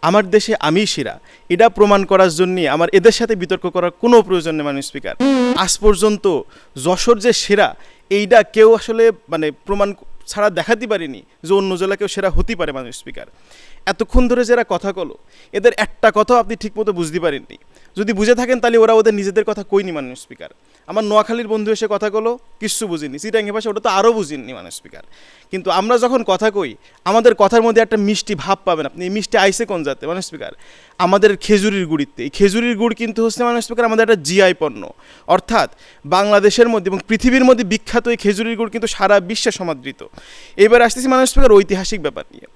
আমার দেশে আমিই সেরা, এটা প্রমাণ করার জন্য আমার এদের সাথে বিতর্ক করার কোনো প্রয়োজন নেই মাননীয় স্পিকার। আজ পর্যন্ত যশোর যে সেরা এইটা কেউ আসলে মানে প্রমাণ ছাড়া দেখাতে পারেনি যে অন্য জেলা কেউ সেরা হতে পারে মাননীয় স্পিকার। এতক্ষণ ধরে যারা কথা কলো এদের একটা কথাও আপনি ঠিকমতো বুঝতে পারেননি। যদি বুঝে থাকেন তাহলে ওরা ওদের নিজেদের কথা কইনি মাননীয় স্পিকার। আমার নোয়াখালীর বন্ধু এসে কথা কলো কিচ্ছু বুঝিনি, চিটাঙ্গি ভাষা ওটা তো আরও বুঝিনি মাননীয় স্পিকার। কিন্তু আমরা যখন কথা কই আমাদের কথার মধ্যে একটা মিষ্টি ভাব পাবেন আপনি। এই মিষ্টি আইসে কোন জাতে মাননীয় স্পিকার? আমাদের খেজুরির গুড়িতে। এই খেজুরির গুড় কিন্তু হচ্ছে মাননীয় স্পিকার আমাদের একটা জিআই পণ্য, অর্থাৎ বাংলাদেশের মধ্যে এবং পৃথিবীর মধ্যে বিখ্যাত এই খেজুরির গুড় কিন্তু সারা বিশ্বে সমাদৃত। এবার আসতেছি মাননীয় স্পিকার ঐতিহাসিক ব্যাপার নিয়ে।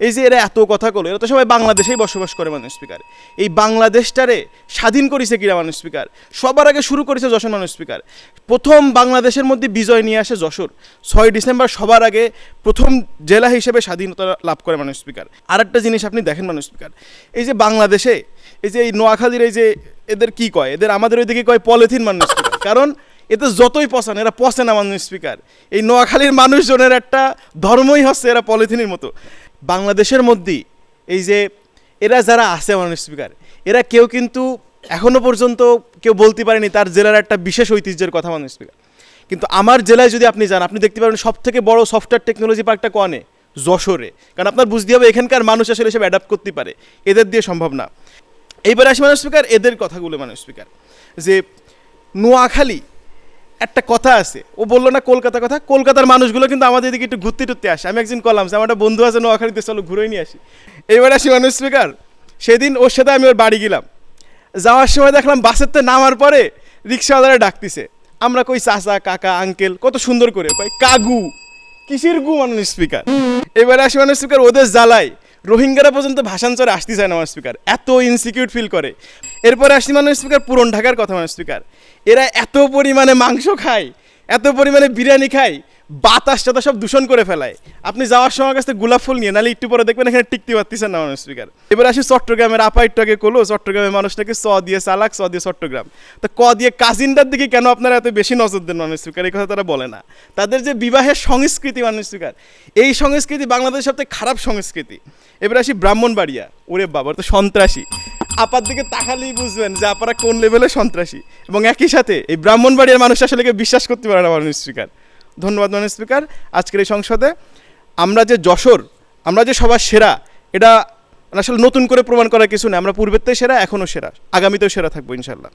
এই যে এরা এত কথা বলো, এরা তো সবাই বাংলাদেশেই বসবাস করে মাননীয় স্পিকার। এই বাংলাদেশটারে স্বাধীন করেছে কিনা মাননীয় স্পিকার? সবার আগে শুরু করেছে যশোর মাননীয় স্পিকার। প্রথম বাংলাদেশের মধ্যে বিজয় নিয়ে আসে যশোর। 6 ডিসেম্বর সবার আগে প্রথম জেলা হিসেবে স্বাধীনতা লাভ করে মাননীয় স্পিকার। আর একটা জিনিস আপনি দেখেন মাননীয় স্পিকার, এই যে বাংলাদেশে এই যে এই নোয়াখালীর এই যে এদের কি কয়, এদের আমাদের ওইদিকে কয় পলিথিন মাননীয় স্পিকার। কারণ এতে যতই পচান এরা পচে না মাননীয় স্পিকার। এই নোয়াখালীর মানুষজনের একটা ধর্মই হচ্ছে এরা পলিথিনের মতো। বাংলাদেশের মধ্যেই এই যে এরা যারা আছে মাননীয় স্পিকার, এরা কেউ কিন্তু এখনও পর্যন্ত কেউ বলতে পারেনি তার জেলার একটা বিশেষ ঐতিহ্যের কথা মাননীয় স্পিকার। কিন্তু আমার জেলায় যদি আপনি যান আপনি দেখতে পাবেন সবথেকে বড় সফটওয়্যার টেকনোলজি পার্কটা কোনে? যশোরে। কারণ আপনার বুঝতে হবে এখানকার মানুষ আসলে এসব অ্যাডাপ্ট করতে পারে, এদের দিয়ে সম্ভব না। এইবার আসি মাননীয় স্পিকার এদের কথাগুলো মাননীয় স্পিকার, যে নোয়াখালী একটা কথা আছে, ও বললো না কলকাতার কথা, কলকাতার মানুষগুলো কিন্তু আমাদের এদিকে একটু ঘুরতে টুরতে আসে। আমি একদিন কলাম যে আমার একটা বন্ধু আছে নোয়াখালীতে, চলো ঘুরে নিয়ে আসি। এইবার আসি মাননীয় স্পিকার, সেদিন ওর সাথে আমি ওর বাড়ি গেলাম। যাওয়ার সময় দেখলাম বাসের নামার পরে রিক্সাওয়ালারা ডাকতেছে। আমরা কই চাচা কাকা আঙ্কেল, কত সুন্দর করে কই কাগু, কিসের গু মাননীয় স্পিকার। এবারে আসি মাননীয় স্পিকার ওদের জ্বালায় রোহিঙ্গারা পর্যন্ত ভাষান্তরে আসতে চায় না মাননীয় স্পিকার, এত ইনসিকিউর ফিল করে। এরপরে আসি মাননীয় স্পিকার পুরন ঢাকার কথা মাননীয় স্পিকার, এরা এত পরিমাণে মাংস খায়, এত পরিমাণে বিরিয়ানি খায়, বাতাসটা সব দূষণ করে ফেলায়। আপনি যাওয়ার সময় কাছে গোলাপ ফুল নিয়ে, নাহলে একটু পরে দেখবেন এখানে টিকতে পারতেছেন না মাননীয় স্পিকার। এবার আসি চট্টগ্রামের আপাইটটাকে কলো, চট্টগ্রামের মানুষটাকে চ দিয়ে চালাক, চ দিয়ে চট্টগ্রাম। তো ক দিয়ে কাজিনটার দিকে কেন আপনারা এত বেশি নজর দেন মাননীয় স্পিকার? এই কথা তারা বলে না। তাদের যে বিবাহের সংস্কৃতি মাননীয় স্পিকার, এই সংস্কৃতি বাংলাদেশের সবথেকে খারাপ সংস্কৃতি। এবার আসি ব্রাহ্মণবাড়িয়া, ওরে বাবার তো সন্ত্রাসী। আপার দিকে তাকালেই বুঝবেন যে আপনারা কোন লেভেলের সন্ত্রাসী। এবং একই সাথে এই ব্রাহ্মণবাড়িয়ার মানুষ আসলে বিশ্বাস করতে পারে না মাননীয় স্পিকার। ধন্যবাদ মাননীয় স্পিকার। আজকের এই সংসদে আমরা যে যশোর, আমরা যে সবার সেরা, এটা আসলে নতুন করে প্রমাণ করার কিছু নেই। আমরা পূর্বের থেকে সেরা, এখনও সেরা, আগামীতেও সেরা থাকবো ইনশাল্লাহ।